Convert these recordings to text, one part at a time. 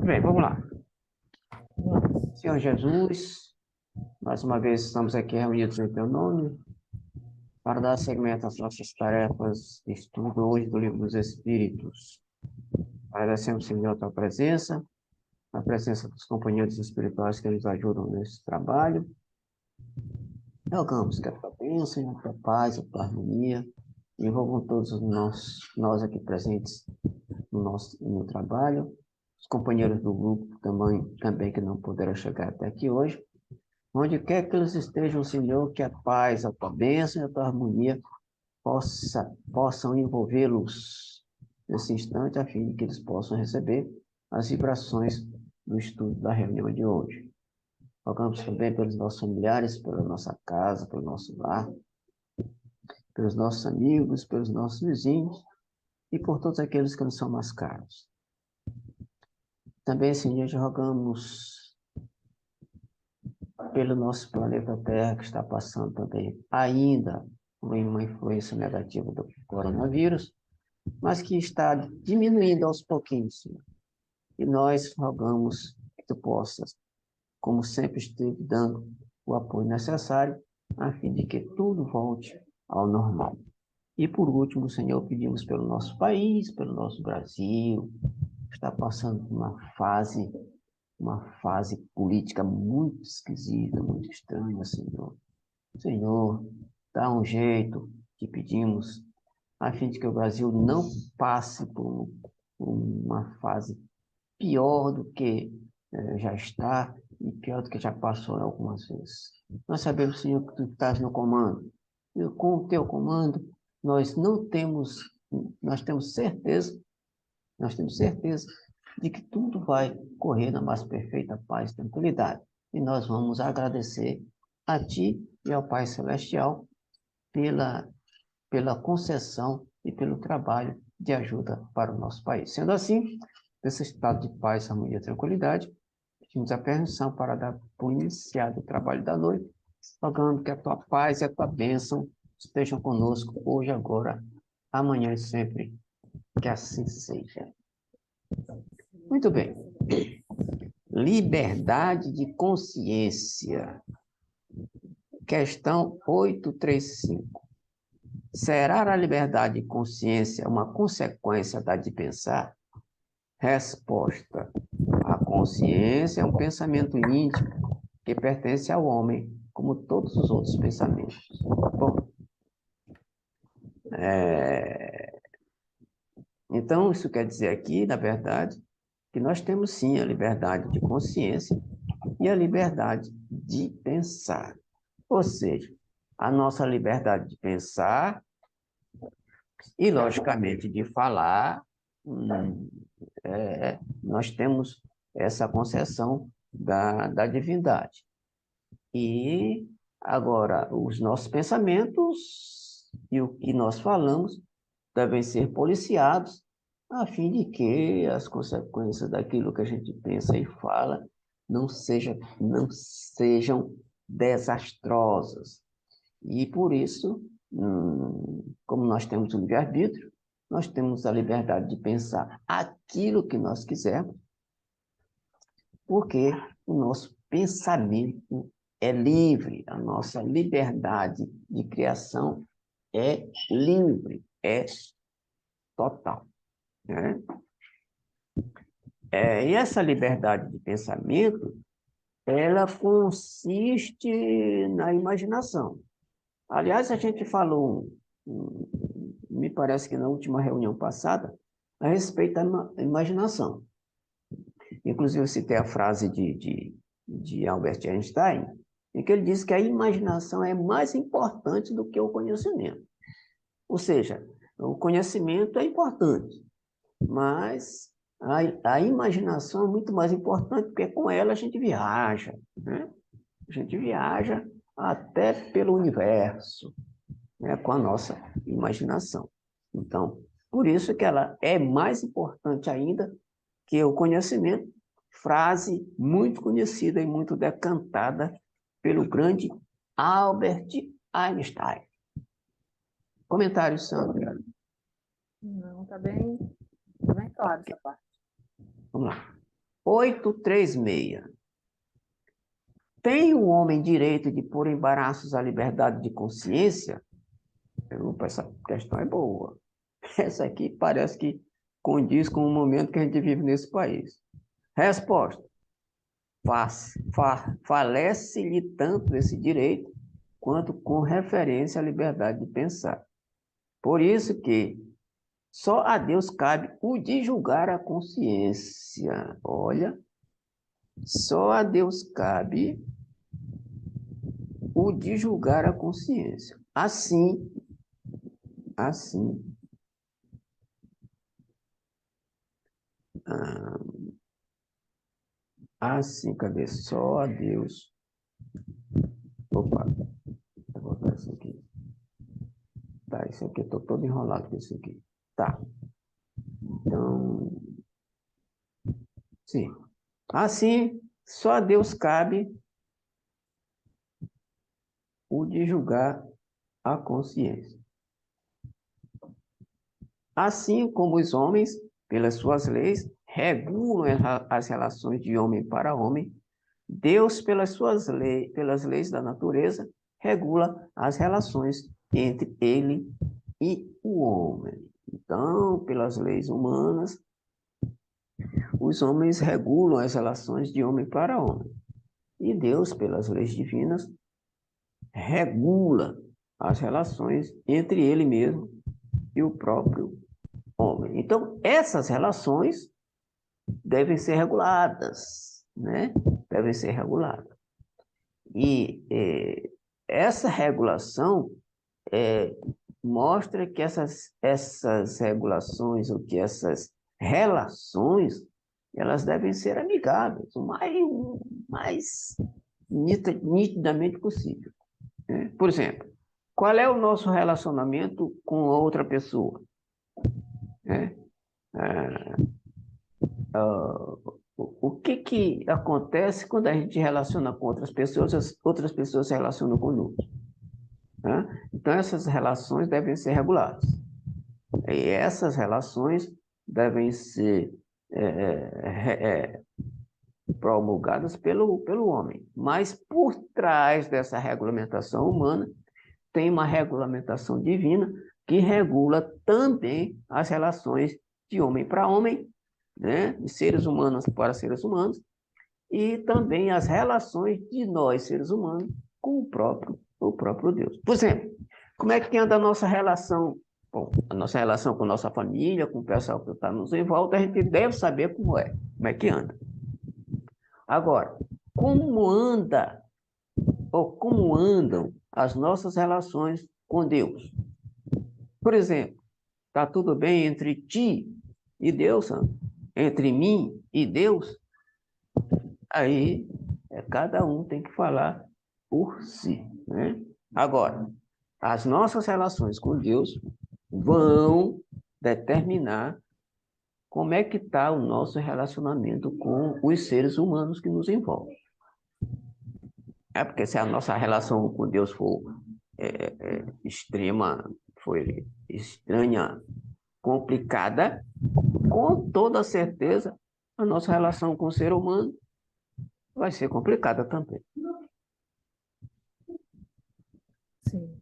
Bem, vamos lá. Senhor Jesus, mais uma vez estamos aqui reunidos em teu nome para dar seguimento às nossas tarefas de estudo hoje do Livro dos Espíritos. Agradecemos, Senhor, a tua presença, a presença dos companheiros espirituais que nos ajudam nesse trabalho. Rogamos que a tua bênção, a tua paz, a tua harmonia envolvam todos nós aqui presentes no trabalho, os companheiros do grupo também que não puderam chegar até aqui hoje. Onde quer que eles estejam, Senhor, que a paz, a tua bênção e a tua harmonia possam envolvê-los nesse instante, a fim de que eles possam receber as vibrações do estudo da reunião de hoje. Rogamos também pelos nossos familiares, pela nossa casa, pelo nosso lar, pelos nossos amigos, pelos nossos vizinhos e por todos aqueles que nos são mais caros. Também, Senhor, rogamos pelo nosso planeta Terra, que está passando também ainda por uma influência negativa do coronavírus, mas que está diminuindo aos pouquinhos, Senhor. E nós rogamos que tu possas, como sempre esteve dando o apoio necessário, a fim de que tudo volte ao normal. E por último, Senhor, pedimos pelo nosso país, pelo nosso Brasil, que está passando por uma fase política muito esquisita, muito estranha, Senhor. Senhor, dá um jeito, te pedimos, a fim de que o Brasil não passe por uma fase pior do que já está e pior do que já passou algumas vezes. Nós sabemos, Senhor, que tu estás no comando. E com o teu comando, nós temos certeza de que tudo vai correr na mais perfeita paz e tranquilidade. E nós vamos agradecer a Ti e ao Pai Celestial pela concessão e pelo trabalho de ajuda para o nosso país. Sendo assim, nesse estado de paz, harmonia e tranquilidade, pedimos a permissão para dar por iniciado o trabalho da noite, rogando que a Tua paz e a Tua bênção estejam conosco hoje, agora, amanhã e sempre. Que assim seja. Muito bem. Liberdade de consciência. Questão 835. Será a liberdade de consciência uma consequência da de pensar? Resposta. A consciência é um pensamento íntimo que pertence ao homem, como todos os outros pensamentos. Bom, então isso quer dizer aqui, na verdade, que nós temos sim a liberdade de consciência e a liberdade de pensar. Ou seja, a nossa liberdade de pensar e, logicamente, de falar, nós temos essa concessão da divindade. E, agora, os nossos pensamentos e o que nós falamos devem ser policiados a fim de que as consequências daquilo que a gente pensa e fala não sejam desastrosas. E por isso, como nós temos o livre-arbítrio, nós temos a liberdade de pensar aquilo que nós quisermos, porque o nosso pensamento é livre, a nossa liberdade de criação é livre, é total. Né? E essa liberdade de pensamento, ela consiste na imaginação. Aliás, a gente falou, me parece que na última reunião passada, a respeito da imaginação. Inclusive, eu citei a frase de Albert Einstein, em que ele disse que a imaginação é mais importante do que o conhecimento. Ou seja, o conhecimento é importante, mas a imaginação é muito mais importante, porque com ela a gente viaja, né? A gente viaja até pelo universo, né? Com a nossa imaginação. Então, por isso que ela é mais importante ainda que o conhecimento, frase muito conhecida e muito decantada pelo grande Albert Einstein. Comentário, Sandra? Não, tá bem claro essa parte. Vamos lá. 836. Tem o homem direito de pôr embaraços à liberdade de consciência? Essa questão é boa. Essa aqui parece que condiz com o momento que a gente vive nesse país. Resposta: falece-lhe tanto esse direito quanto com referência à liberdade de pensar. Por isso que só a Deus cabe o de julgar a consciência. Olha, só a Deus cabe o de julgar a consciência. Assim, ah, assim, cadê? Só a Deus. Opa, vou botar isso aqui. Tá, isso aqui, eu tô todo enrolado com isso aqui. Tá, então, sim. Assim, só a Deus cabe o de julgar a consciência. Assim como os homens, pelas suas leis, regulam as relações de homem para homem, Deus, pelas leis da natureza, regula as relações entre ele e o homem. Então, pelas leis humanas, os homens regulam as relações de homem para homem. E Deus, pelas leis divinas, regula as relações entre ele mesmo e o próprio homem. Então, essas relações devem ser reguladas, né? Devem ser reguladas. E essa regulação mostra que essas regulações, ou que essas relações, elas devem ser amigáveis, o mais nitidamente possível, né? Por exemplo, qual é o nosso relacionamento com outra pessoa, né? O que acontece quando a gente relaciona com outras pessoas, as outras pessoas se relacionam conosco, né? Então, essas relações devem ser reguladas. E essas relações devem ser promulgadas pelo homem. Mas, por trás dessa regulamentação humana, tem uma regulamentação divina que regula também as relações de homem para homem, né? De seres humanos para seres humanos, e também as relações de nós, seres humanos, com o próprio Deus. Por exemplo, como é que anda a nossa relação? Bom, a nossa relação com a nossa família, com o pessoal que está nos em volta, a gente deve saber como é que anda. Agora, como anda, ou como andam as nossas relações com Deus? Por exemplo, está tudo bem entre ti e Deus, entre mim e Deus? Aí, cada um tem que falar por si, né? Agora, as nossas relações com Deus vão determinar como é que está o nosso relacionamento com os seres humanos que nos envolvem. Porque se a nossa relação com Deus for estranha, complicada, com toda certeza, a nossa relação com o ser humano vai ser complicada também. Sim.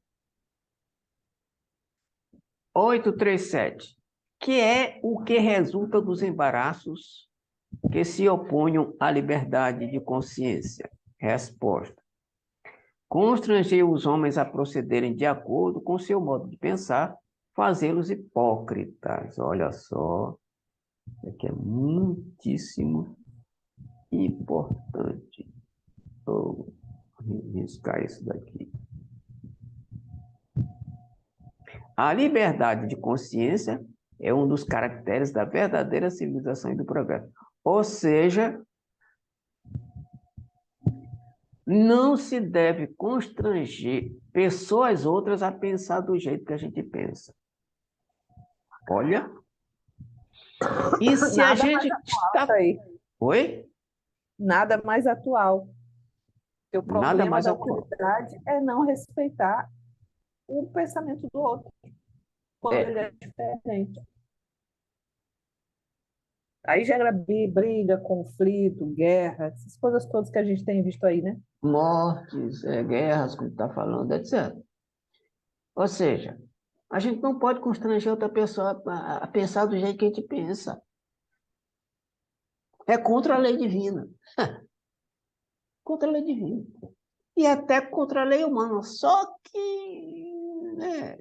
837. Que é o que resulta dos embaraços que se oponham à liberdade de consciência? Resposta: constranger os homens a procederem de acordo com seu modo de pensar, fazê-los hipócritas. Olha só, isso aqui é muitíssimo importante. Vou riscar isso daqui. A liberdade de consciência é um dos caracteres da verdadeira civilização e do progresso. Ou seja, não se deve constranger pessoas outras a pensar do jeito que a gente pensa. Olha. E se a gente está... Oi? Nada mais atual. O problema da atual. humanidade é não respeitar o pensamento do outro, quando ele é diferente. Aí gera briga, conflito, guerra, essas coisas todas que a gente tem visto aí, né? Mortes, guerras, como está falando, etc. Ou seja, a gente não pode constranger outra pessoa a pensar do jeito que a gente pensa. É contra a lei divina. Contra a lei divina. E até contra a lei humana. Só que, né,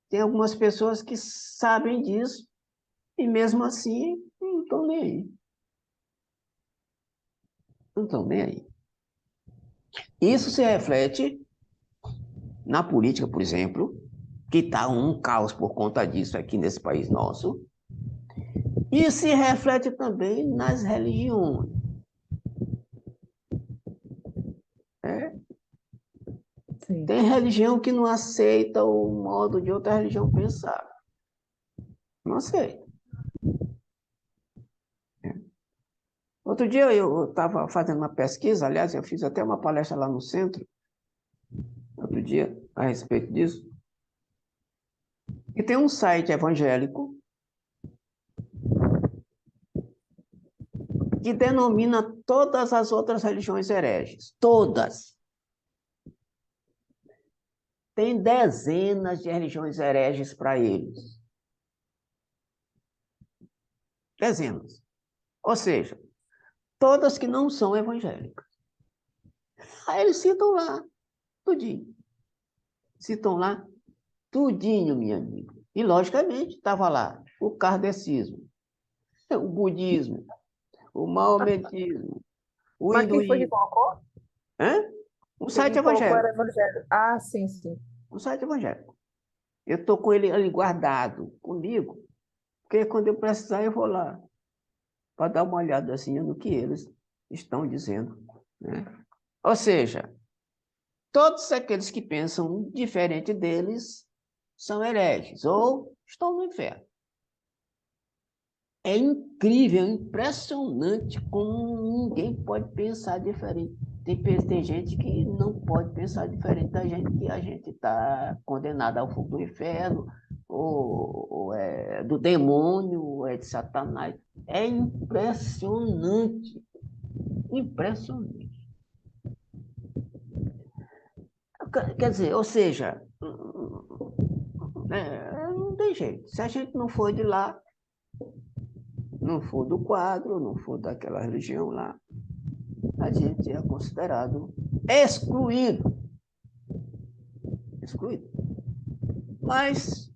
tem algumas pessoas que sabem disso e mesmo assim não estão nem aí. Não estão nem aí. Isso se reflete na política, por exemplo, que está um caos por conta disso aqui nesse país nosso, e se reflete também nas religiões. Né? Sim. Tem religião que não aceita o modo de outra religião pensar. Não aceita. Outro dia eu estava fazendo uma pesquisa, aliás, eu fiz até uma palestra lá no centro, outro dia, a respeito disso, e tem um site evangélico que denomina todas as outras religiões hereges. Todas. Tem dezenas de religiões hereges para eles. Dezenas. Ou seja, todas que não são evangélicas. Aí eles citam lá, tudinho. Citam lá, tudinho, minha amiga. E, logicamente, estava lá o kardecismo, o budismo, o maometismo, o Mas quem foi que hinduísmo. colocou? Hã? Um site Quem colocou evangélico. era evangélico. Ah, sim, sim. Um site evangélico. Eu estou com ele ali guardado comigo, porque quando eu precisar eu vou lá para dar uma olhada assim no que eles estão dizendo. Né? Ou seja, todos aqueles que pensam diferente deles são hereges ou estão no inferno. É incrível, impressionante como ninguém pode pensar diferente. Tem gente que não pode pensar diferente da gente, que a gente está condenado ao fogo do inferno, ou é do demônio, ou é de Satanás. É impressionante, impressionante. Quer dizer, ou seja, não tem jeito. Se a gente não for de lá, não for do quadro, não for daquela religião lá, a gente é considerado excluído. Excluído. Mas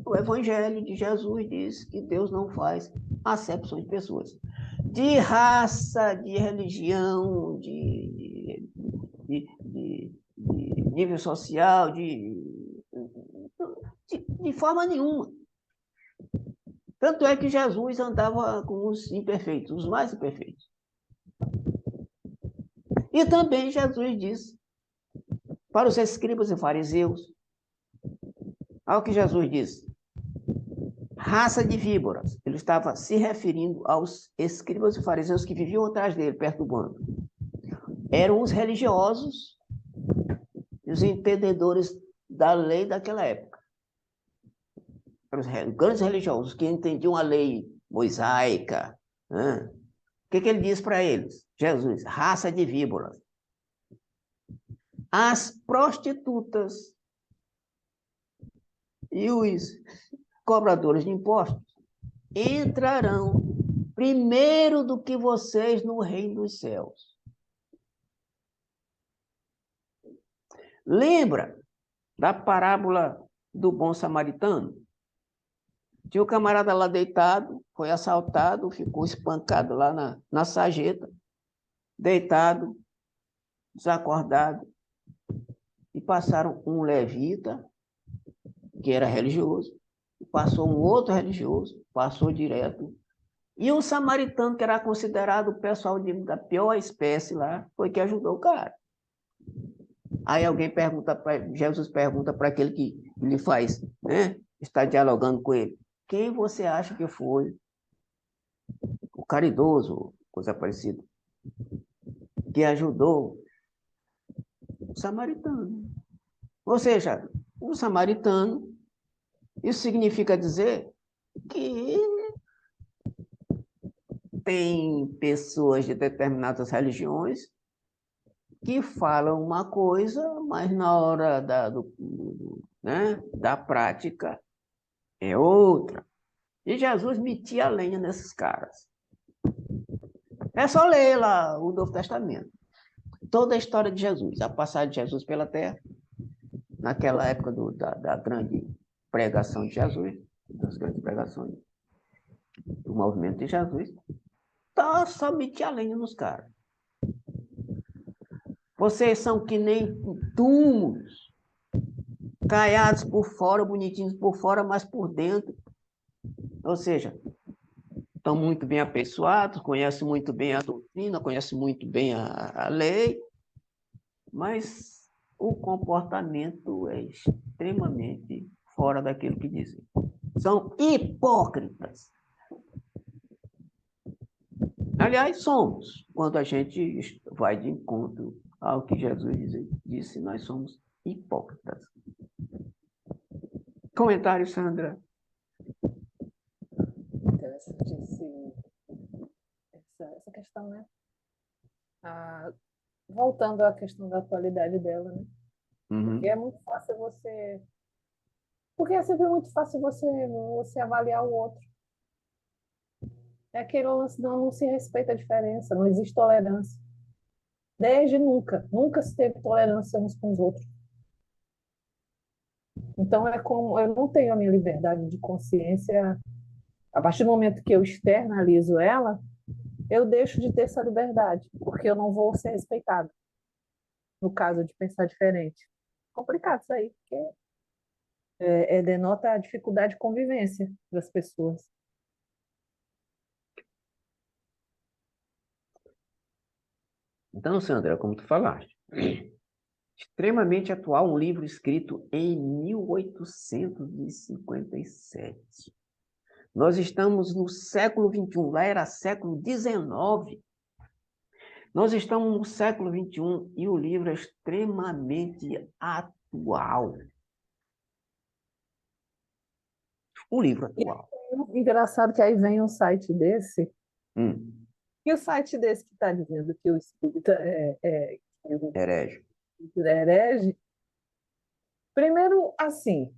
o Evangelho de Jesus diz que Deus não faz acepção de pessoas. De raça, de religião, de nível social, de forma nenhuma. Tanto é que Jesus andava com os imperfeitos, os mais imperfeitos. E também Jesus disse para os escribas e fariseus, ao que Jesus disse, raça de víboras. Ele estava se referindo aos escribas e fariseus que viviam atrás dele, perturbando. Eram os religiosos e os entendedores da lei daquela época. Eram os grandes religiosos que entendiam a lei mosaica. Né? O que ele diz para eles? Jesus, raça de víboras. As prostitutas e os cobradores de impostos entrarão primeiro do que vocês no reino dos céus. Lembra da parábola do bom samaritano? Tinha um camarada lá deitado, foi assaltado, ficou espancado lá na sarjeta, deitado, desacordado, e passaram um levita, que era religioso, passou um outro religioso, passou direto, e um samaritano, que era considerado o pessoal da pior espécie lá, foi que ajudou o cara. Aí alguém pergunta, Jesus pergunta para aquele que lhe faz, né? Está dialogando com ele. Quem você acha que foi o caridoso, coisa parecida, que ajudou o samaritano? Ou seja, o samaritano, isso significa dizer que tem pessoas de determinadas religiões que falam uma coisa, mas na hora né, da prática é outra. E Jesus metia a lenha nesses caras. É só ler lá o Novo Testamento. Toda a história de Jesus, a passagem de Jesus pela terra, naquela época da grande pregação de Jesus, das grandes pregações do movimento de Jesus, tá só metia a lenha nos caras. Vocês são que nem túmulos, caiados por fora, bonitinhos por fora, mas por dentro. Ou seja, estão muito bem apessoados, conhecem muito bem a doutrina, conhecem muito bem a lei, mas o comportamento é extremamente fora daquilo que dizem. São hipócritas. Aliás, somos, quando a gente vai de encontro ao que Jesus disse, nós somos hipócritas. Comentário, Sandra. Interessante essa questão, né? Voltando à questão da atualidade dela, né? Porque é muito fácil você... Porque é sempre muito fácil você avaliar o outro. É aquele lance, não se respeita a diferença, não existe tolerância. Desde nunca se teve tolerância uns com os outros. Então, é como eu não tenho a minha liberdade de consciência. A partir do momento que eu externalizo ela, eu deixo de ter essa liberdade, porque eu não vou ser respeitado, no caso de pensar diferente. Complicado isso aí, porque denota a dificuldade de convivência das pessoas. Então, Sandra, como tu falaste, extremamente atual, um livro escrito em 1857. Nós estamos no século XXI, lá era século XIX. Nós estamos no século XXI e o livro é extremamente atual. Um livro atual. Engraçado que aí vem um site desse, Hum. e o site desse que está dizendo que o espírita Herege. é herege, primeiro, assim,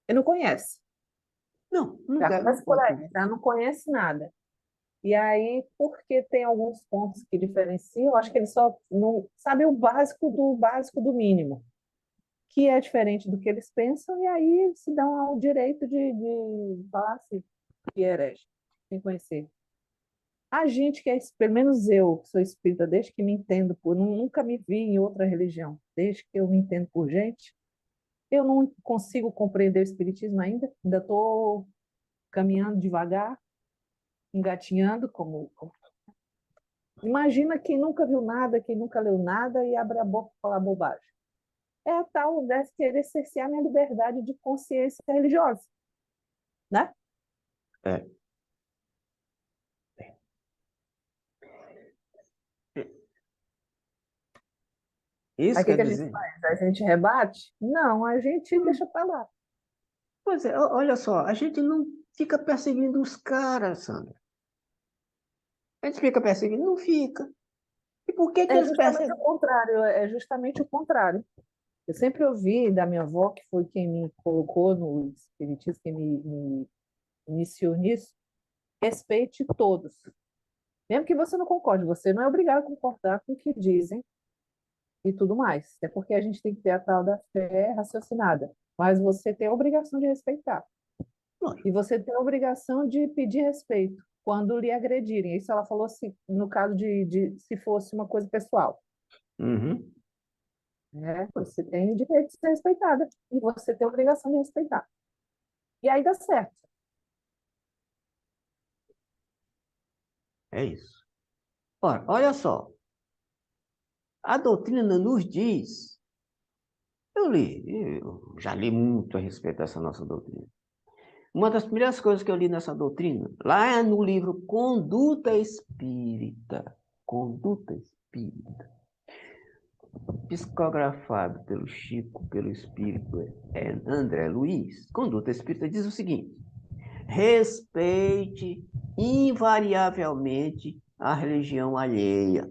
ele não conhece. Não Já quero. começa por aí, já não conhece nada. E aí, porque tem alguns pontos que diferenciam, acho que ele só não sabe o básico do mínimo, que é diferente do que eles pensam, e aí eles se dão ao direito de falar assim, que é herege, sem conhecer. A gente que é, pelo menos eu, que sou espírita, desde que me entendo nunca me vi em outra religião, desde que eu me entendo por gente, eu não consigo compreender o espiritismo ainda estou caminhando devagar, engatinhando, Imagina quem nunca viu nada, quem nunca leu nada e abre a boca para falar bobagem. É a tal deve querer cercear minha liberdade de consciência religiosa, né? É. Isso Aí o que quer que a gente dizer? faz? A gente rebate? Não, a gente deixa para lá. Pois é, olha só, a gente não fica perseguindo os caras, Sandra. A gente fica perseguindo? Não fica. E por que É eles justamente o perseguem? contrário, é justamente o contrário. Eu sempre ouvi da minha avó, que foi quem me colocou no espiritismo, quem me iniciou nisso, respeite todos. Mesmo que você não concorde, você não é obrigado a concordar com o que dizem e tudo mais. É porque a gente tem que ter a tal da fé raciocinada. Mas você tem a obrigação de respeitar. E você tem a obrigação de pedir respeito quando lhe agredirem. Isso ela falou assim, no caso de se fosse uma coisa pessoal. Uhum. Né? Você tem o direito de ser respeitada. E você tem a obrigação de respeitar. E aí dá certo. É isso. Ora, olha só. A doutrina nos diz, eu já li muito a respeito dessa nossa doutrina. Uma das primeiras coisas que eu li nessa doutrina, lá no livro Conduta Espírita, psicografado pelo Chico, pelo Espírito André Luiz, Conduta Espírita diz o seguinte: respeite invariavelmente a religião alheia.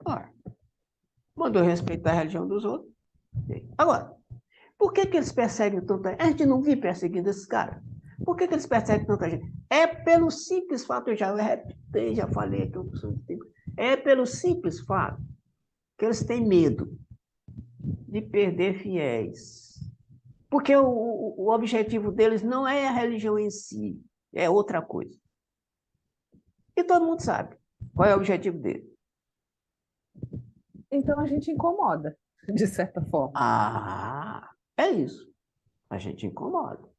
Ora, mandou respeitar a religião dos outros. Agora, por que eles perseguem tanta gente? A gente não vive perseguindo esses caras. Por que eles perseguem tanta gente? É pelo simples fato, eu já repeti, já falei aqui, é pelo simples fato que eles têm medo de perder fiéis. Porque o objetivo deles não é a religião em si, é outra coisa. E todo mundo sabe qual é o objetivo dele. Então a gente incomoda, de certa forma. Ah, é isso. A gente incomoda.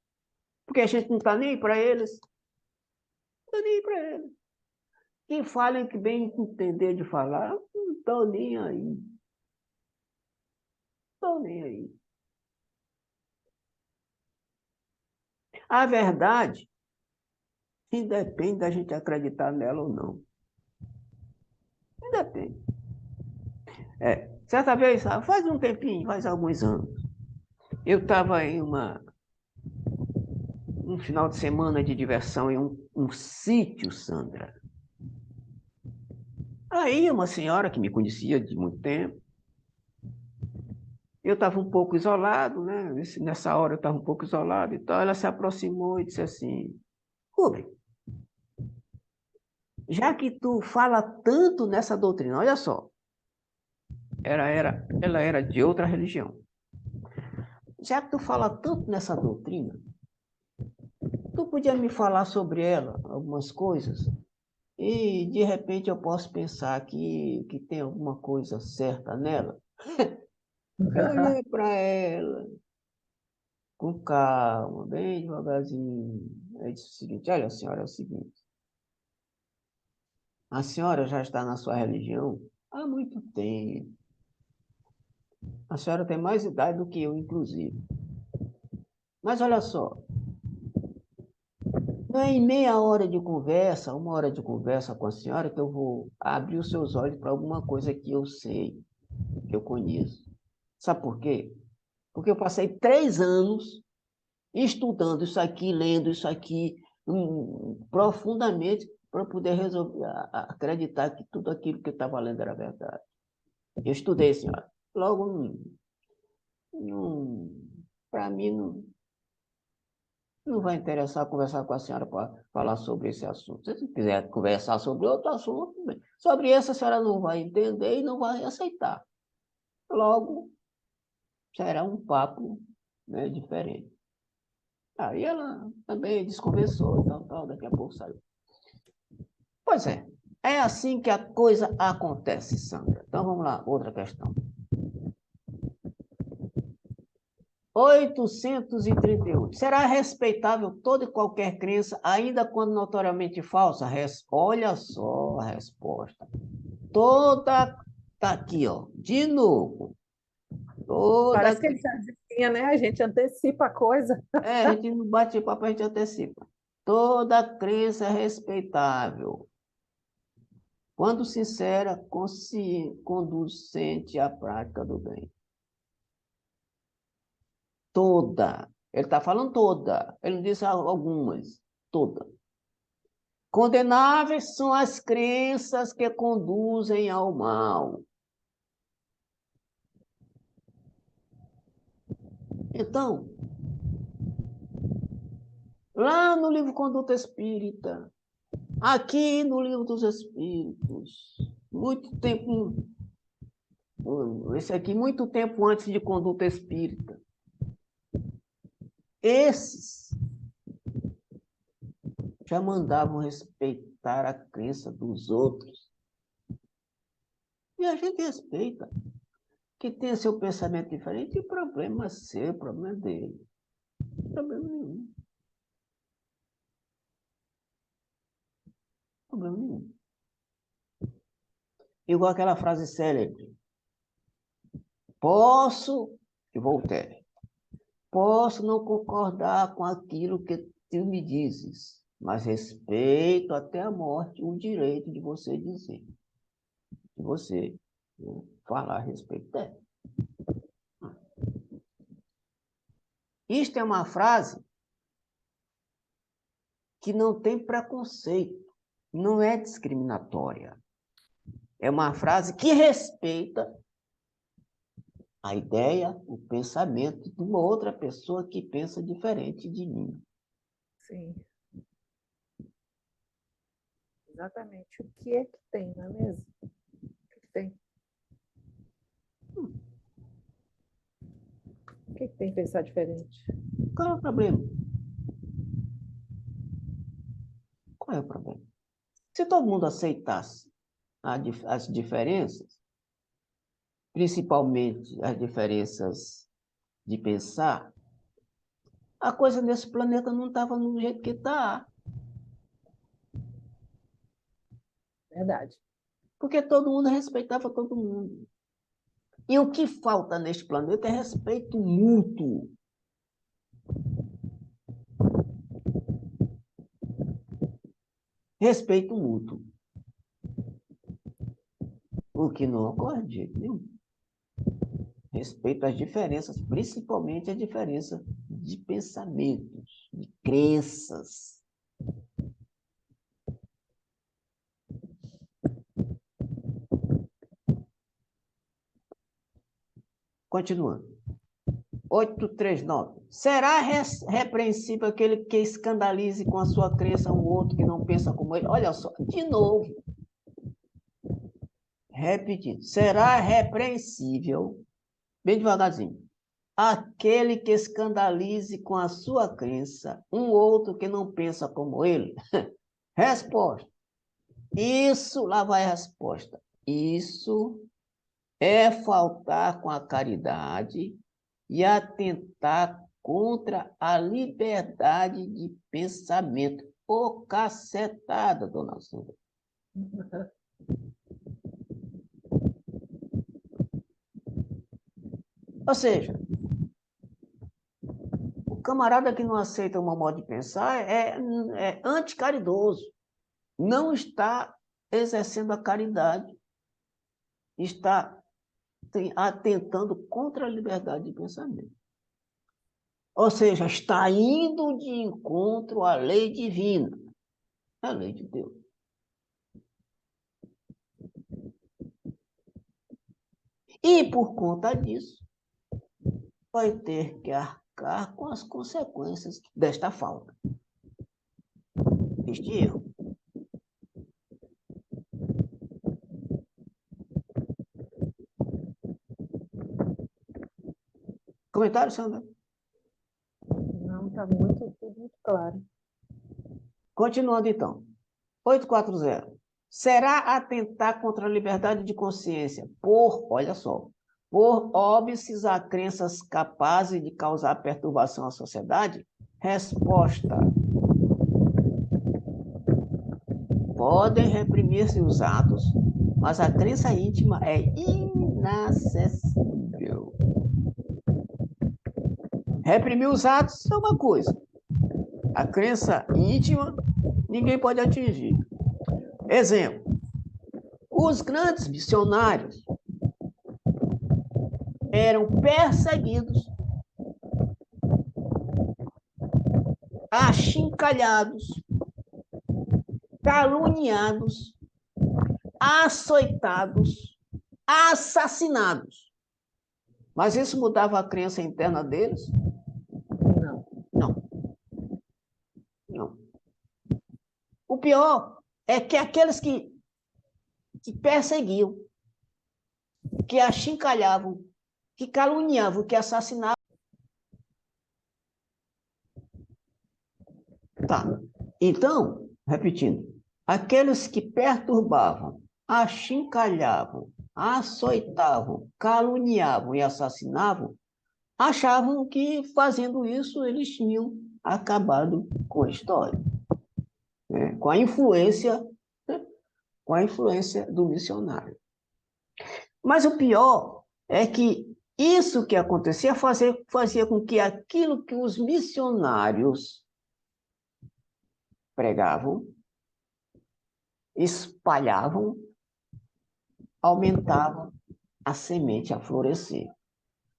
Porque a gente não está nem para eles. Não está nem para eles. Quem fala que bem entender de falar, não estão nem aí. Não estão nem aí. A verdade independe da gente acreditar nela ou não. Independe. Certa vez, faz um tempinho, faz alguns anos, eu estava em um final de semana de diversão em um sítio, Sandra. Aí uma senhora que me conhecia de muito tempo, eu estava um pouco isolado, né? Nessa hora eu estava um pouco isolado e tal. Ela se aproximou e disse assim: Rubem, já que tu fala tanto nessa doutrina, olha só, ela era de outra religião. Já que tu fala tanto nessa doutrina, tu podia me falar sobre ela, algumas coisas? E de repente eu posso pensar que tem alguma coisa certa nela. Eu olhei para ela com calma, bem devagarzinho. Eu disse o seguinte: olha, senhora, é o seguinte. A senhora já está na sua religião há muito tempo. A senhora tem mais idade do que eu, inclusive. Mas olha só, não é em meia hora de conversa, uma hora de conversa com a senhora, que eu vou abrir os seus olhos para alguma coisa que eu sei, que eu conheço. Sabe por quê? Porque eu passei 3 anos estudando isso aqui, lendo isso aqui profundamente para poder resolver, acreditar que tudo aquilo que eu estava lendo era verdade. Eu estudei, senhora. Logo, para mim, não vai interessar conversar com a senhora para falar sobre esse assunto. Se você quiser conversar sobre outro assunto, bem. Sobre esse a senhora não vai entender e não vai aceitar. Logo, será um papo, né, diferente. Aí ela também desconversou e tal, daqui a pouco saiu. Pois é assim que a coisa acontece, Sandra. Então vamos lá, outra questão. 838. Será respeitável toda e qualquer crença, ainda quando notoriamente falsa? Olha só a resposta. Toda. Tá aqui, ó. De novo. Toda. Parece que ele já adivinha, né? A gente antecipa a coisa. A gente não bate papo, a gente antecipa. Toda crença é respeitável, quando sincera, conducente à prática do bem. Toda. Ele está falando toda. Ele não disse algumas. Toda. Condenáveis são as crenças que conduzem ao mal. Então, lá no livro Conduta Espírita, aqui no livro dos Espíritos, muito tempo, esse aqui, muito tempo antes de Conduta Espírita, esses já mandavam respeitar a crença dos outros. E a gente respeita. Que tenha seu pensamento diferente, problema seu, problema dele. Problema nenhum. Problema nenhum. Igual aquela frase célebre. Posso, de Voltaire, posso não concordar com aquilo que tu me dizes, mas respeito até a morte o direito de você dizer. De você, né, falar a respeito dela. Isto é uma frase que não tem preconceito, não é discriminatória. É uma frase que respeita a ideia, o pensamento de uma outra pessoa que pensa diferente de mim. Sim. Exatamente. O que é que tem, não é mesmo? O que é que tem? O que é que tem pensar diferente? Qual é o problema? Qual é o problema? Se todo mundo aceitasse as diferenças, principalmente as diferenças de pensar, a coisa nesse planeta não estava no jeito que está. Verdade. Porque todo mundo respeitava todo mundo. E o que falta neste planeta é respeito mútuo. Respeito mútuo. O que não ocorre de jeito nenhum. Respeito às diferenças, principalmente a diferença de pensamentos, de crenças. Continuando. 839. Será repreensível aquele que escandalize com a sua crença um outro que não pensa como ele? Olha só, de novo. Repetindo. Será repreensível, bem devagarzinho, aquele que escandalize com a sua crença um outro que não pensa como ele? Resposta. Isso, lá vai a resposta. Isso é faltar com a caridade e atentar contra a liberdade de pensamento. Ô, cacetada, dona Sandra. Ou seja, o camarada que não aceita uma modo de pensar é anticaridoso. Não está exercendo a caridade, está atentando contra a liberdade de pensamento. Ou seja, está indo de encontro à lei divina, à lei de Deus. E, por conta disso, vai ter que arcar com as consequências desta falta, deste erro. Comentário, Sandra? Não, está muito, tudo muito claro. Continuando, então. 840. Será atentar contra a liberdade de consciência olha só, por óbices a crenças capazes de causar perturbação à sociedade? Resposta. Podem reprimir-se os atos, mas a crença íntima é inacessível. Reprimir os atos é uma coisa. A crença íntima, ninguém pode atingir. Exemplo. Os grandes missionários eram perseguidos, achincalhados, caluniados, açoitados, assassinados. Mas isso mudava a crença interna deles? Não. Não. Não. O pior é que aqueles que perseguiam, que achincalhavam, que caluniavam, que assassinavam. Tá. Então, repetindo, aqueles que perturbavam, achincalhavam, açoitavam, caluniavam e assassinavam, achavam que fazendo isso eles tinham acabado com a história, né? Com a influência, né? Com a influência do missionário. Mas o pior é que isso que acontecia fazia com que aquilo que os missionários pregavam, espalhavam, aumentavam a semente a florescer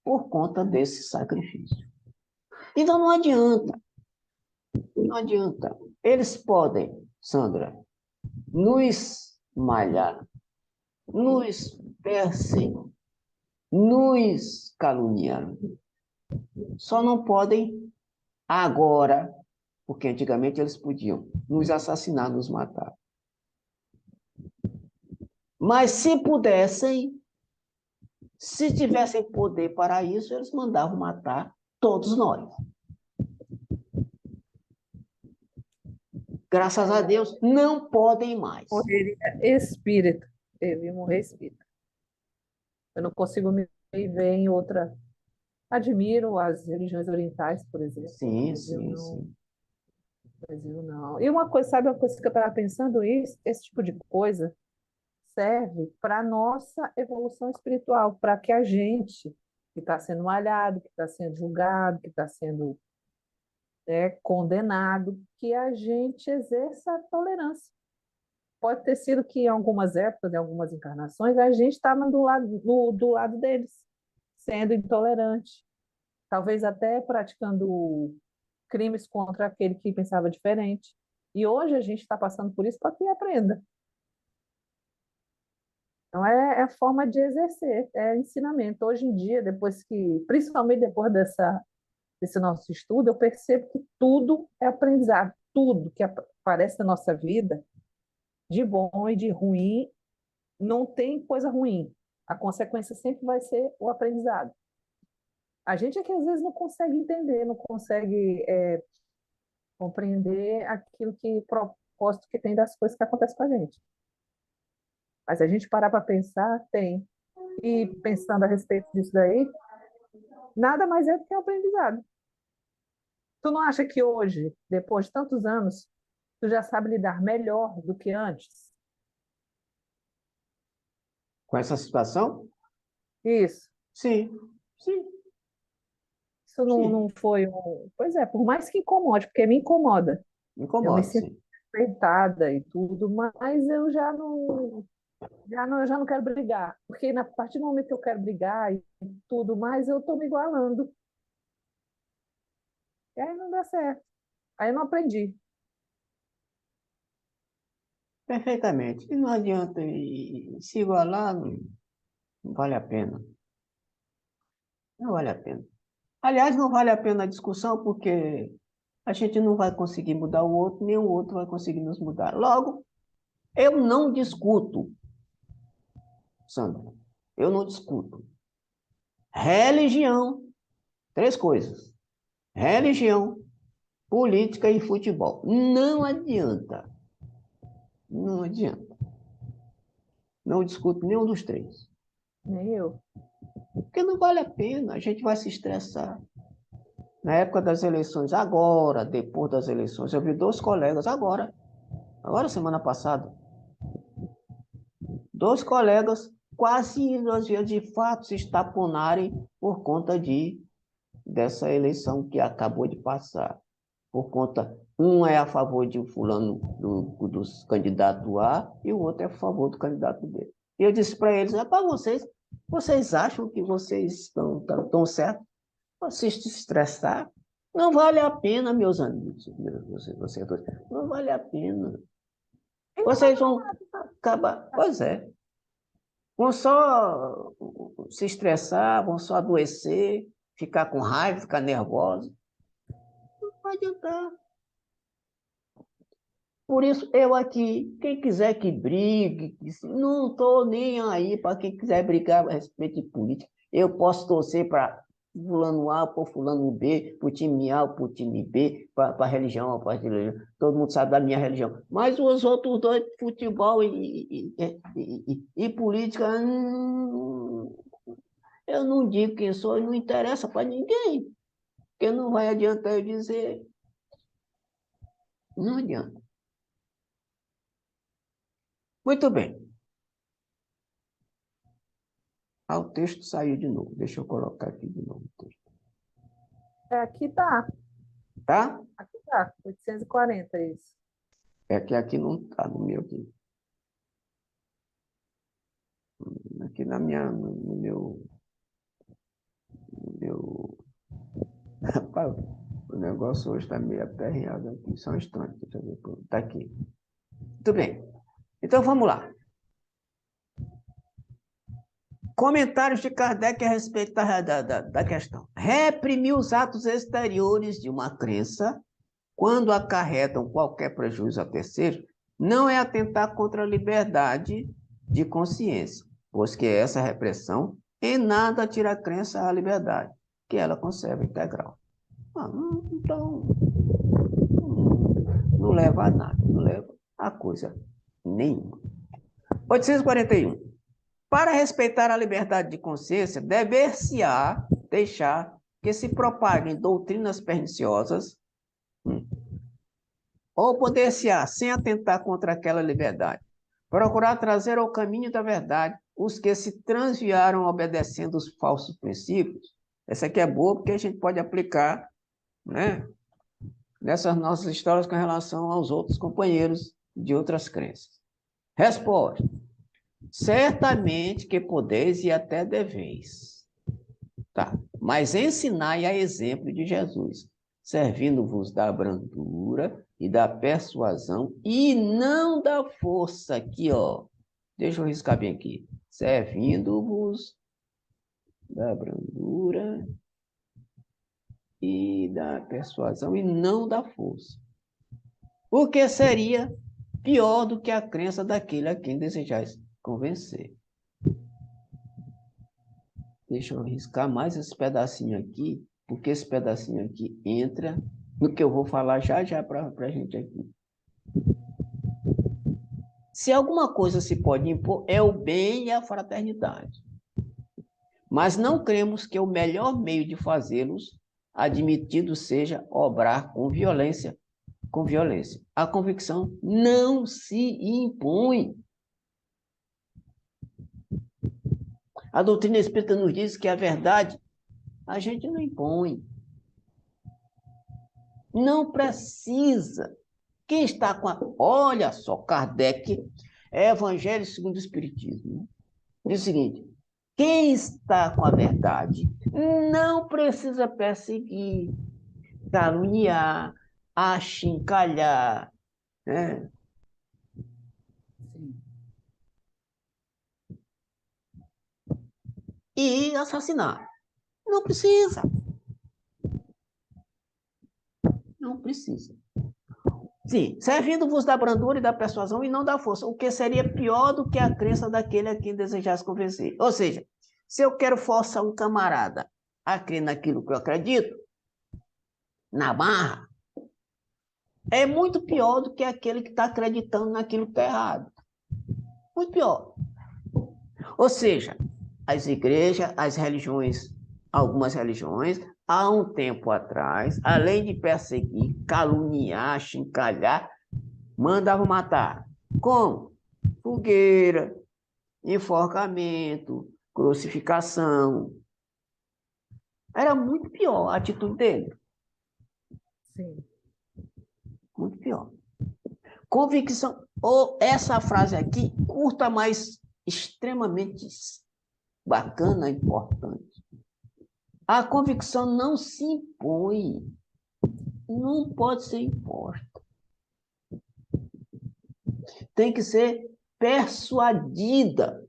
por conta desse sacrifício. Então não adianta, não adianta. Eles podem, Sandra, nos malhar, nos perseguir, nos caluniar. Só não podem agora, porque antigamente eles podiam nos assassinar, nos matar. Mas se pudessem, se tivessem poder para isso, eles mandavam matar todos nós. Graças a Deus, não podem mais. Morreria espírito. Eu ia morrer espírito. Eu não consigo me ver em outra. Admiro as religiões orientais, por exemplo. Sim, Mas eu sim, não, sim. mas eu não. E uma coisa, sabe uma coisa que eu estava pensando? Isso, esse tipo de coisa serve para a nossa evolução espiritual, para que a gente, que está sendo malhado, que está sendo julgado, que está sendo condenado, que a gente exerça a tolerância. Pode ter sido que em algumas épocas, em algumas encarnações, a gente estava do lado deles, sendo intolerante, talvez até praticando crimes contra aquele que pensava diferente. E hoje a gente está passando por isso para que aprenda. Então, é forma de exercer, é ensinamento. Hoje em dia, principalmente depois desse nosso estudo, eu percebo que tudo é aprendizado. Tudo que aparece na nossa vida, de bom e de ruim, não tem coisa ruim. A consequência sempre vai ser o aprendizado. A gente é que às vezes não consegue entender, não consegue compreender o propósito que tem das coisas que acontecem com a gente. Mas a gente parar para pensar, tem. E pensando a respeito disso daí, nada mais é do que um aprendizado. Tu não acha que hoje, depois de tantos anos, tu já sabe lidar melhor do que antes? Com essa situação? Isso. Sim, sim, Isso não sim. foi Pois é, por mais que incomode, porque me incomoda. Me Eu me incomoda, sinto sim. respeitada e tudo, mas eu já não quero brigar. Porque na partir do momento que eu quero brigar e tudo mais, eu estou me igualando. E aí não dá certo. Aí eu não aprendi. Perfeitamente. E não adianta se igualar, não vale a pena. Não vale a pena. Aliás, não vale a pena a discussão porque a gente não vai conseguir mudar o outro, nem o outro vai conseguir nos mudar. Logo, eu não discuto, Sandra. Eu não discuto. Religião, três coisas. Religião, política e futebol. Não adianta. Não adianta. Não discuto nenhum dos três. Nem eu. Porque não vale a pena, a gente vai se estressar. Na época das eleições, agora, depois das eleições, eu vi dois colegas, agora semana passada, dois colegas quase às vezes de fato se estaponarem por conta dessa eleição que acabou de passar. Por conta, um é a favor de um fulano dos candidatos A e o outro é a favor do candidato B. E eu disse para eles, para vocês acham que vocês estão certos? Se estressar, não vale a pena, meus amigos, vocês dois, não vale a pena. Vocês vão acabar, pois é, vão só se estressar, vão só adoecer, ficar com raiva, ficar nervoso. Não vai adiantar. Por isso, eu aqui, quem quiser que brigue, não estou nem aí para quem quiser brigar a respeito de política. Eu posso torcer para fulano A, para fulano B, para o time A, para o time B, para a religião, para a religião. Todo mundo sabe da minha religião. Mas os outros dois, futebol e política, eu não digo quem sou e não interessa para ninguém. Porque não vai adiantar eu dizer. Não adianta. Muito bem. Ah, o texto saiu de novo. Deixa eu colocar aqui de novo o texto. Aqui tá. Tá? Aqui tá. 840 isso. É que aqui não tá no meu aqui. Aqui na minha, no meu. Rapaz, O negócio hoje está meio aperreado aqui. Só um instante. Deixa eu ver. Está aqui. Muito bem. Então, vamos lá. Comentários de Kardec a respeito da questão. Reprimir os atos exteriores de uma crença, quando acarretam qualquer prejuízo a terceiro, não é atentar contra a liberdade de consciência, pois que essa repressão em nada tira a crença à liberdade, que ela conserva integral. Então, não leva a nada, não leva a coisa nenhuma. 841. Para respeitar a liberdade de consciência, dever-se-á deixar que se propaguem doutrinas perniciosas, ou poder-se-á, sem atentar contra aquela liberdade, procurar trazer ao caminho da verdade os que se transviaram obedecendo os falsos princípios. Essa aqui é boa porque a gente pode aplicar, né, nessas nossas histórias com relação aos outros companheiros de outras crenças. Resposta. Certamente que podeis e até deveis. Tá. Mas ensinai a exemplo de Jesus, servindo-vos da brandura e da persuasão e não da força. Aqui, ó. Deixa eu riscar bem aqui. Servindo-vos da brandura e da persuasão e não da força. O que seria pior do que a crença daquele a quem desejais convencer. Deixa eu riscar mais esse pedacinho aqui, porque esse pedacinho aqui entra no que eu vou falar já para a gente aqui. Se alguma coisa se pode impor, é o bem e a fraternidade. Mas não cremos que o melhor meio de fazê-los admitido seja obrar com violência. Com violência. A convicção não se impõe. A doutrina espírita nos diz que a verdade a gente não impõe. Não precisa. Quem está com a... Olha só, Kardec, Evangelho segundo o Espiritismo. Diz o seguinte, quem está com a verdade não precisa perseguir, caluniar, achincalhar, né? E assassinar. Não precisa. Não precisa. Sim, servindo-vos da brandura e da persuasão e não da força, o que seria pior do que a crença daquele a quem desejasse convencer. Ou seja, se eu quero forçar um camarada a crer naquilo que eu acredito, na barra, é muito pior do que aquele que está acreditando naquilo que está errado. Muito pior. Ou seja, as igrejas, as religiões, algumas religiões, há um tempo atrás, além de perseguir, caluniar, chincalhar, mandavam matar. Como? Fogueira, enforcamento, crucificação. Era muito pior a atitude dele. Sim. Muito pior. Convicção, ou essa frase aqui, curta, mas extremamente bacana, importante. A convicção não se impõe, não pode ser imposta. Tem que ser persuadida.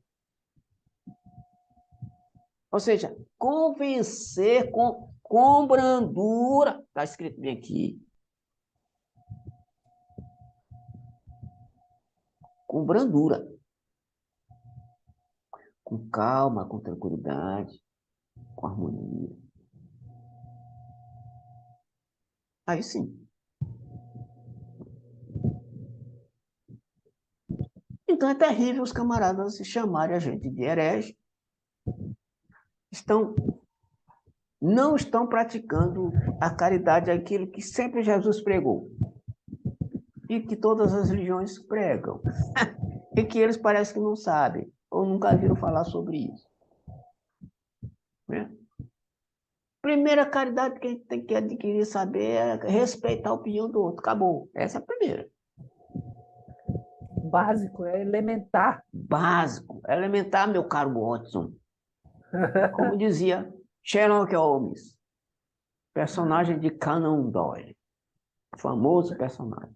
Ou seja, convencer com brandura. Está escrito bem aqui. Com brandura. Com calma, com tranquilidade, com harmonia. Aí sim. Então é terrível os camaradas chamarem a gente de herege. Não estão praticando a caridade, aquilo que sempre Jesus pregou. E que todas as religiões pregam. E que eles parecem que não sabem, ou nunca viram falar sobre isso. Né? Primeira caridade que a gente tem que adquirir, saber, é respeitar a opinião do outro. Acabou. Essa é a primeira. Básico, é elementar. Básico. Elementar, meu caro Watson. Como dizia Sherlock Holmes. Personagem de Conan Doyle. Famoso personagem.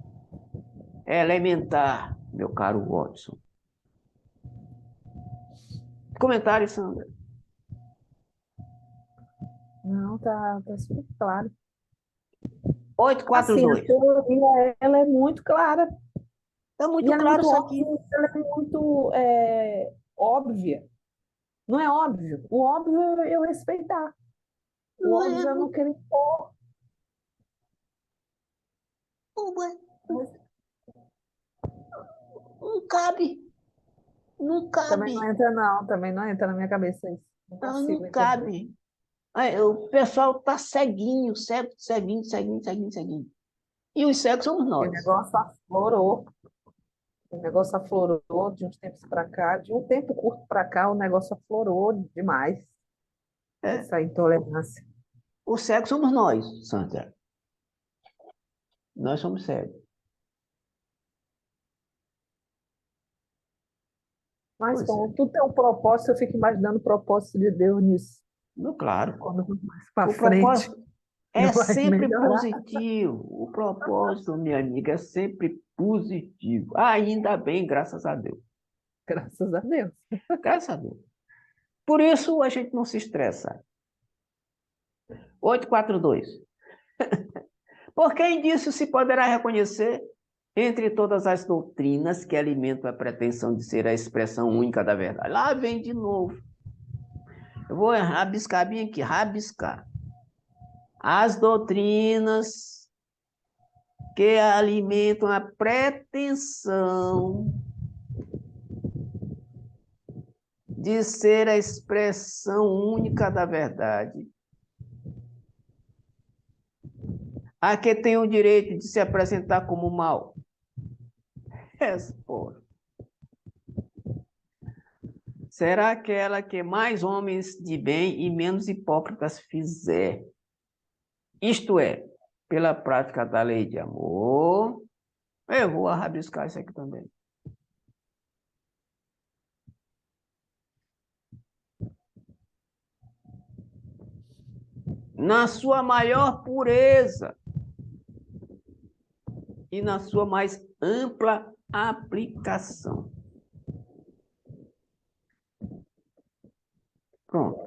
É elementar, meu caro Watson. Comentário, Sandra. Não, tá super claro. Assim, a 842. teoria, ela é muito clara. Tá E muito ela é claro muito isso aqui. óbvia, ela é muito óbvia. Não é óbvio. O óbvio é eu respeitar. O Não, óbvio é eu não querer impor. Mas não cabe. Não também não cabe. entra, não. Também não entra na minha cabeça isso. Não Não, consigo não entender. cabe. Aí, o pessoal tá ceguinho, cego, ceguinho, ceguinho, ceguinho, ceguinho. E os cegos somos E o nós. negócio aflorou. O negócio aflorou de uns tempos para cá. De um tempo curto para cá, o negócio aflorou demais. É. Essa intolerância. Os cegos somos nós, Sandra. Nós somos cegos. Mas Pois é. como tudo tem um propósito, eu fico imaginando o propósito de Deus nisso. No, claro. Quando mais para O frente, propósito não é vai sempre melhorar. positivo. O propósito, minha amiga, é sempre positivo. Ainda bem, graças a Deus. Graças a Deus. Graças a Deus. Por isso a gente não se estressa. 842. Por quem disso se poderá reconhecer entre todas as doutrinas que alimentam a pretensão de ser a expressão única da verdade? Lá vem de novo. Eu vou rabiscar bem aqui, rabiscar. As doutrinas que alimentam a pretensão de ser a expressão única da verdade. A que tem o direito de se apresentar como mal? Resposta. Será aquela que mais homens de bem e menos hipócritas fizer. Isto é, pela prática da lei de amor. Eu vou rabiscar isso aqui também. Na sua maior pureza e na sua mais ampla aplicação. Pronto.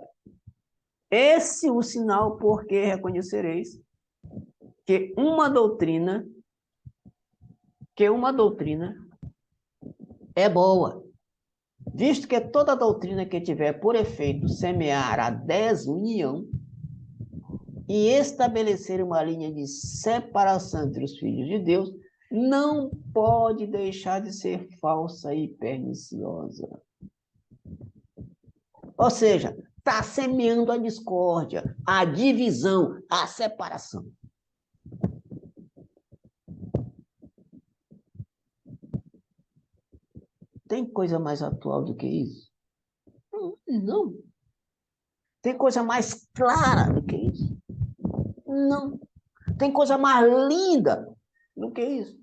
Esse é o sinal porque reconhecereis que uma doutrina é boa, visto que toda doutrina que tiver por efeito semear a desunião e estabelecer uma linha de separação entre os filhos de Deus, não pode deixar de ser falsa e perniciosa. Ou seja, está semeando a discórdia, a divisão, a separação. Tem coisa mais atual do que isso? Não. Tem coisa mais clara do que isso? Não. Tem coisa mais linda do que isso?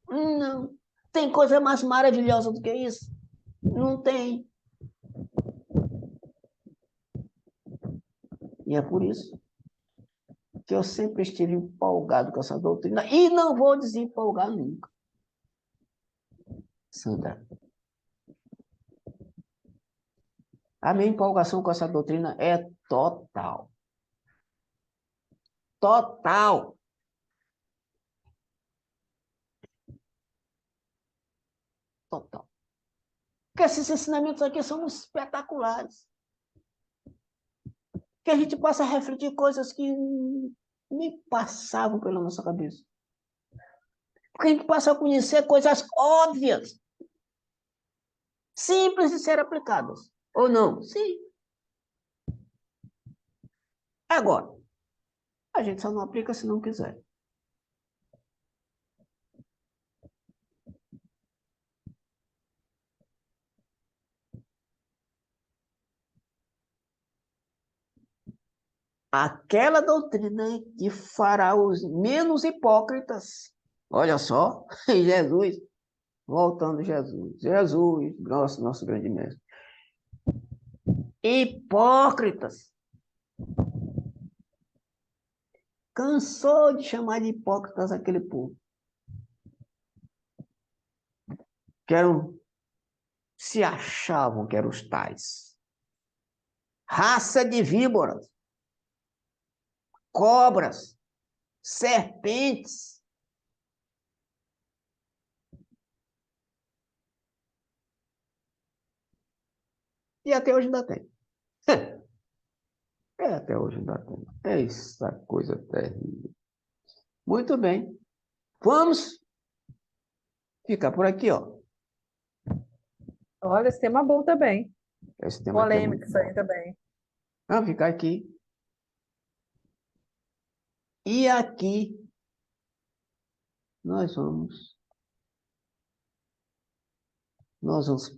Não. Tem coisa mais maravilhosa do que isso? Não tem. E é por isso que eu sempre estive empolgado com essa doutrina e não vou desempolgar nunca. Sandra, a minha empolgação com essa doutrina é total. Total. Total. Porque esses ensinamentos aqui são espetaculares. Que a gente possa refletir coisas que nem passavam pela nossa cabeça. Porque a gente passa a conhecer coisas óbvias, simples de ser aplicadas. Ou não? Sim. Agora, a gente só não aplica se não quiser. Aquela doutrina que fará os menos hipócritas. Olha só, Jesus, voltando Jesus. Jesus, nosso grande mestre. Hipócritas. Cansou de chamar de hipócritas aquele povo. Se achavam que eram os tais. Raça de víboras, cobras, serpentes. E até hoje ainda tem. Até hoje ainda tem. É essa coisa terrível. Muito bem. Vamos ficar por aqui, ó. Olha, esse tema é bom também. Esse tema aqui é Polêmico muito isso aí bom. também. Vamos ficar aqui. E aqui nós vamos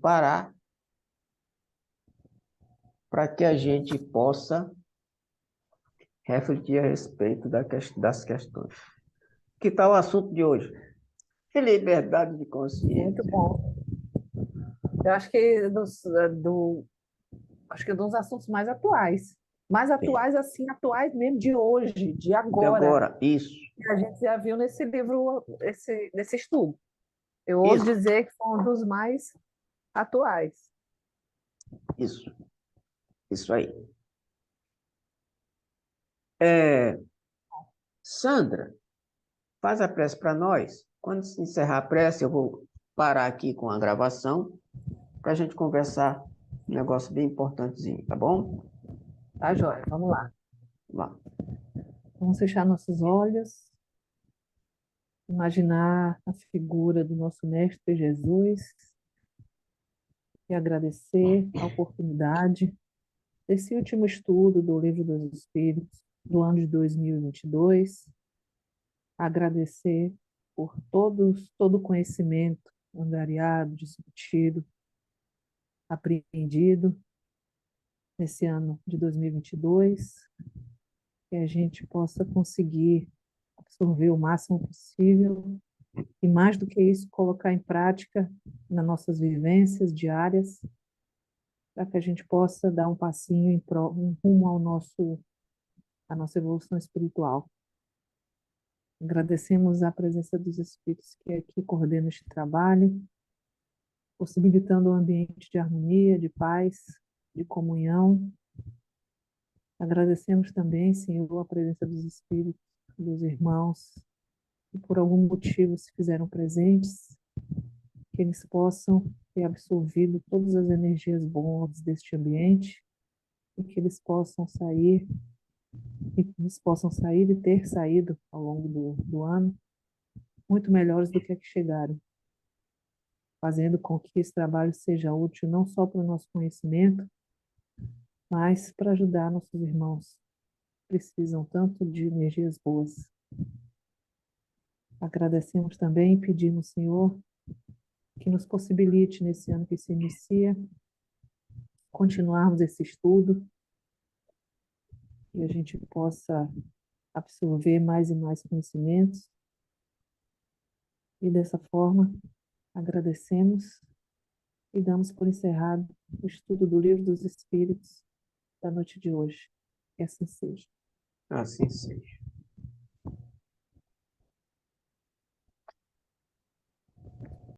parar para que a gente possa refletir a respeito das questões. Que tal o assunto de hoje? Liberdade de Muito consciência. bom. Eu acho que acho que é um dos assuntos mais atuais. Mais É. atuais, assim, atuais mesmo, de hoje, de De agora, agora, isso, que a gente já viu nesse livro, nesse estudo. Eu ouso isso, dizer que foi um dos mais atuais. isso, isso aí. É, Sandra, faz a prece para nós. Quando se encerrar a prece, eu vou parar aqui com a gravação para a gente conversar um negócio bem importantezinho, tá bom? Tá, joia? Vamos lá. Vamos lá. Vamos fechar nossos olhos, imaginar a figura do nosso Mestre Jesus e agradecer a oportunidade desse último estudo do Livro dos Espíritos do ano de 2022. Agradecer por todo o conhecimento angariado, discutido, apreendido nesse ano de 2022, que a gente possa conseguir absorver o máximo possível e, mais do que isso, colocar em prática nas nossas vivências diárias, para que a gente possa dar um passinho em rumo à nossa evolução espiritual. Agradecemos a presença dos Espíritos que aqui coordenam este trabalho, possibilitando um ambiente de harmonia, de paz, de comunhão. Agradecemos também, Senhor, a presença dos Espíritos, dos irmãos, que por algum motivo se fizeram presentes, que eles possam ter absorvido todas as energias boas deste ambiente e que eles possam sair e ter saído ao longo do ano muito melhores do que chegaram, fazendo com que esse trabalho seja útil não só para o nosso conhecimento, mas para ajudar nossos irmãos que precisam tanto de energias boas. Agradecemos também e pedimos, Senhor, que nos possibilite, nesse ano que se inicia, continuarmos esse estudo e a gente possa absorver mais e mais conhecimentos. E dessa forma, agradecemos e damos por encerrado o estudo do Livro dos Espíritos da noite de hoje. Que assim seja. Assim seja.